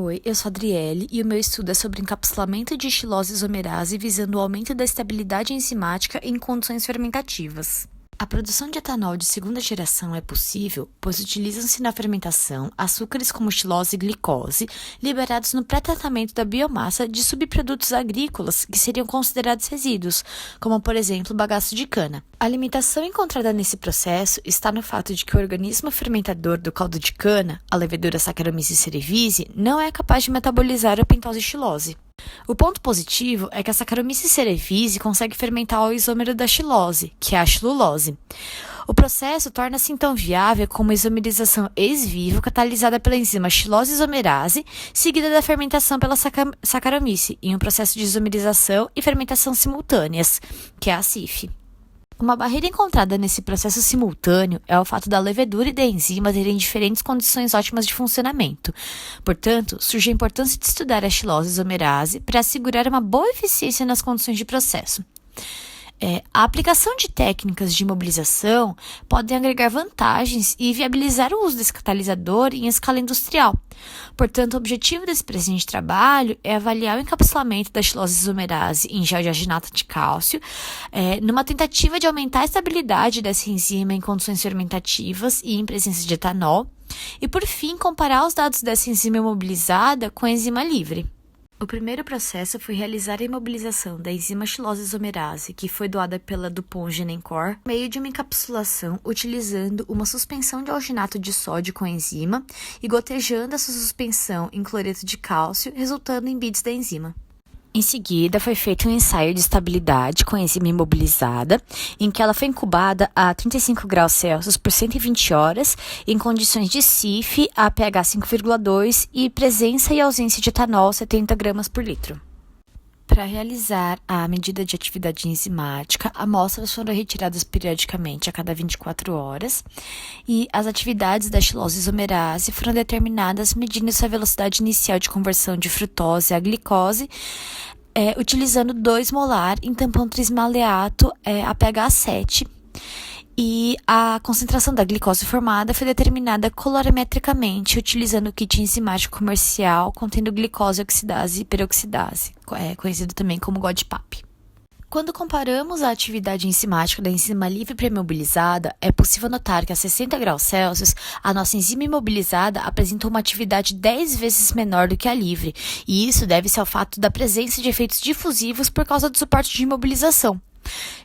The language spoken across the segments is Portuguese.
Oi, eu sou a Adriele e o meu estudo é sobre encapsulamento de xilose isomerase visando o aumento da estabilidade enzimática em condições fermentativas. A produção de etanol de segunda geração é possível, pois utilizam-se na fermentação açúcares como xilose e glicose, liberados no pré-tratamento da biomassa de subprodutos agrícolas que seriam considerados resíduos, como por exemplo o bagaço de cana. A limitação encontrada nesse processo está no fato de que o organismo fermentador do caldo de cana, a levedura Saccharomyces cerevisiae, não é capaz de metabolizar a pentose xilose. O ponto positivo é que a Saccharomyces cerevisiae consegue fermentar o isômero da xilose, que é a xilulose. O processo torna-se então viável com uma isomerização ex vivo catalisada pela enzima xilose isomerase, seguida da fermentação pela Saccharomyces, em um processo de isomerização e fermentação simultâneas, que é a CIF. Uma barreira encontrada nesse processo simultâneo é o fato da levedura e da enzima terem diferentes condições ótimas de funcionamento. Portanto, surge a importância de estudar a xilose isomerase para assegurar uma boa eficiência nas condições de processo. A aplicação de técnicas de imobilização podem agregar vantagens e viabilizar o uso desse catalisador em escala industrial. Portanto, o objetivo desse presente trabalho é avaliar o encapsulamento da xilose isomerase em gel de arginato de cálcio, numa tentativa de aumentar a estabilidade dessa enzima em condições fermentativas e em presença de etanol, e por fim, comparar os dados dessa enzima imobilizada com a enzima livre. O primeiro processo foi realizar a imobilização da enzima xilose isomerase, que foi doada pela DuPont Genencor, por meio de uma encapsulação utilizando uma suspensão de alginato de sódio com a enzima e gotejando essa suspensão em cloreto de cálcio, resultando em bits da enzima. Em seguida, foi feito um ensaio de estabilidade com a enzima imobilizada, em que ela foi incubada a 35 graus Celsius por 120 horas, em condições de CIF, a pH 5,2 e presença e ausência de etanol 70 gramas por litro. Para realizar a medida de atividade enzimática, amostras foram retiradas periodicamente a cada 24 horas e as atividades da xilose isomerase foram determinadas medindo sua velocidade inicial de conversão de frutose a glicose, utilizando 2 molar em tampão trismaleato a pH 7. E a concentração da glicose formada foi determinada colorimetricamente, utilizando o kit enzimático comercial contendo glicose oxidase e peroxidase, conhecido também como GODPAP. Quando comparamos a atividade enzimática da enzima livre pré-imobilizada, é possível notar que a 60 graus Celsius, a nossa enzima imobilizada apresentou uma atividade 10 vezes menor do que a livre, e isso deve-se ao fato da presença de efeitos difusivos por causa do suporte de imobilização.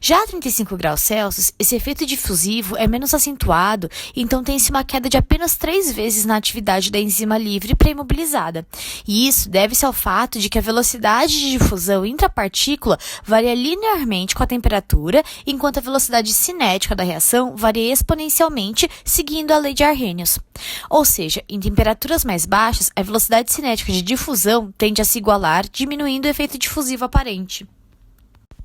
Já a 35 graus Celsius, esse efeito difusivo é menos acentuado, então tem-se uma queda de apenas 3 vezes na atividade da enzima livre pré-imobilizada. E isso deve-se ao fato de que a velocidade de difusão intrapartícula varia linearmente com a temperatura, enquanto a velocidade cinética da reação varia exponencialmente, seguindo a lei de Arrhenius. Ou seja, em temperaturas mais baixas, a velocidade cinética de difusão tende a se igualar, diminuindo o efeito difusivo aparente.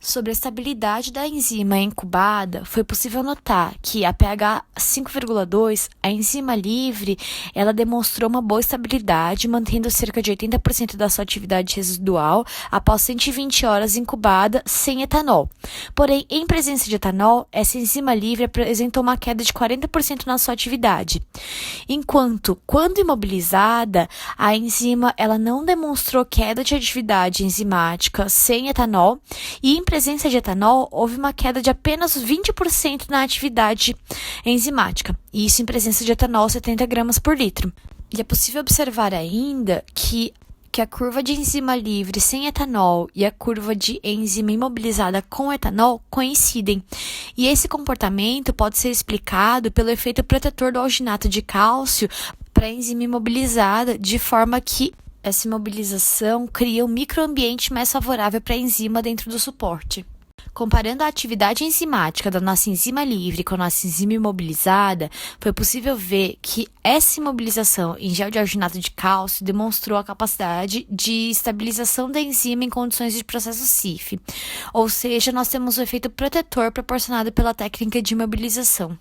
Sobre a estabilidade da enzima incubada, foi possível notar que a pH 5,2, a enzima livre, ela demonstrou uma boa estabilidade, mantendo cerca de 80% da sua atividade residual após 120 horas incubada sem etanol. Porém, em presença de etanol, essa enzima livre apresentou uma queda de 40% na sua atividade. Enquanto, quando imobilizada, a enzima ela não demonstrou queda de atividade enzimática sem etanol e em presença de etanol, houve uma queda de apenas 20% na atividade enzimática, e isso em presença de etanol 70 gramas por litro. E é possível observar ainda que a curva de enzima livre sem etanol e a curva de enzima imobilizada com etanol coincidem. E esse comportamento pode ser explicado pelo efeito protetor do alginato de cálcio para a enzima imobilizada, de forma que essa imobilização cria um microambiente mais favorável para a enzima dentro do suporte. Comparando a atividade enzimática da nossa enzima livre com a nossa enzima imobilizada, foi possível ver que essa imobilização em gel de arginato de cálcio demonstrou a capacidade de estabilização da enzima em condições de processo CIF, ou seja, nós temos o efeito protetor proporcionado pela técnica de imobilização.